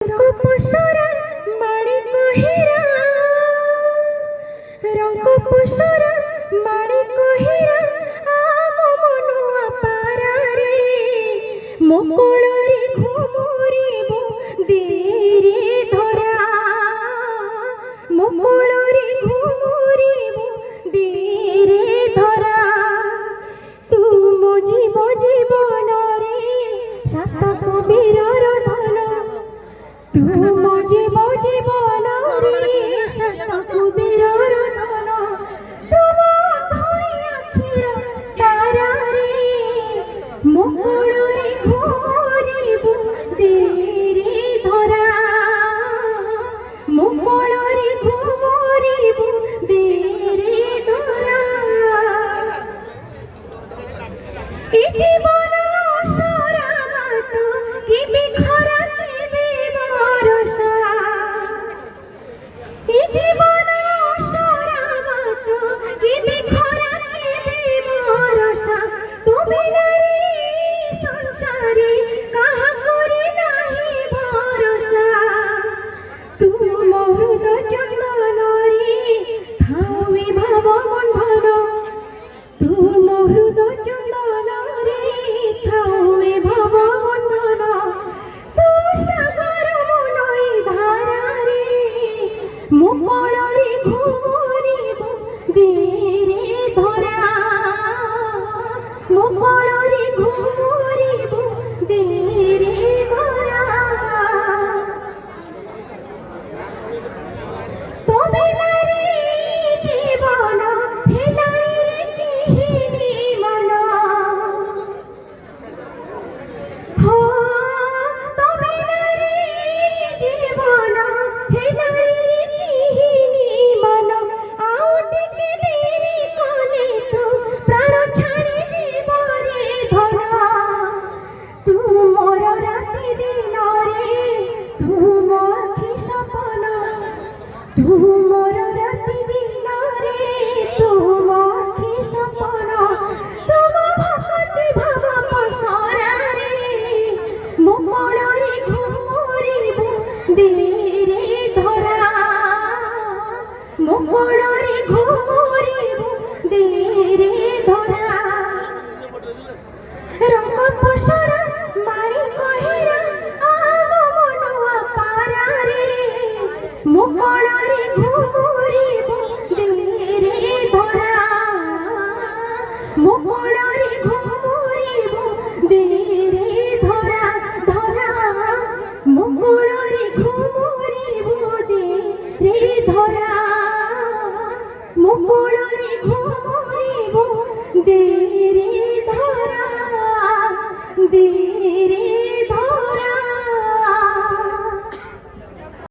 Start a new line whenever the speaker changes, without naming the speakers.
পশরা মাণিক হীরা রঙ্গ পশরা মাণিক হীরা আম মনুয়া পারারে মোকଳରେ ঘুমুরিব দেরে ধরা মোকଳରେ ঘুমুরিব দেরে ধরা তুম জীবନରେ সাত কবিরর ধন তুম জীবନରେ সাত কবিরর ধন তুম ধরি আখির তারারে মোকଳରେ ঘুমুরিব দেরে ধরা মোকଳରେ ঘুমুরিব দেরে ধরা এ জীবন অসরা বাট কি বিখরা কি বিবরসা এ জীবন অসরা বাট কি বিখরা কি বিবরসা তুমি নারী সংসারে কাহা করি নাহি ভরসা তুম হৃদয় চন্দনরে থাউই ভাব বন্ধন তুম হৃদয় চন্দনরে থাউই ভাব বন্ধন তু সাগর মনই ধারারে মোকଳରେ ঘুমুরিব দেরে ধরা মোকଳରେ ঘুমুরিব দেরে ধরা তবে নারী জীবন হেলানি কিহিনি মন হো তবে নারী জীবন হেলানি কিহিনি মন আউ টিকে দেরি কলে তু প্রাণ ছাড়ি দিব রে ধন তুমর রাতি দিନରେ তুম আখি সপন তুমর রাতি দিନରେ তুম আখি সপন তুম ভক্তি ভাব পসরারে মোকଳରେ ঘুমুরিব দেরে ধরা মোকଳରେ ঘুমুরিব দেরে ধরা রঙ্গ পশরা মাণিক হীরা আম মনুয়া পারারে মোকଳରେ ঘুমুরিব দেরে ধরা মোকଳରେ ঘুমুরিব দেরে ধরা ধরা মোকଳରେ ঘুমুরিব দেরে ধরা মোকଳରେ ঘুমুরিব দেরে ধরা দেরে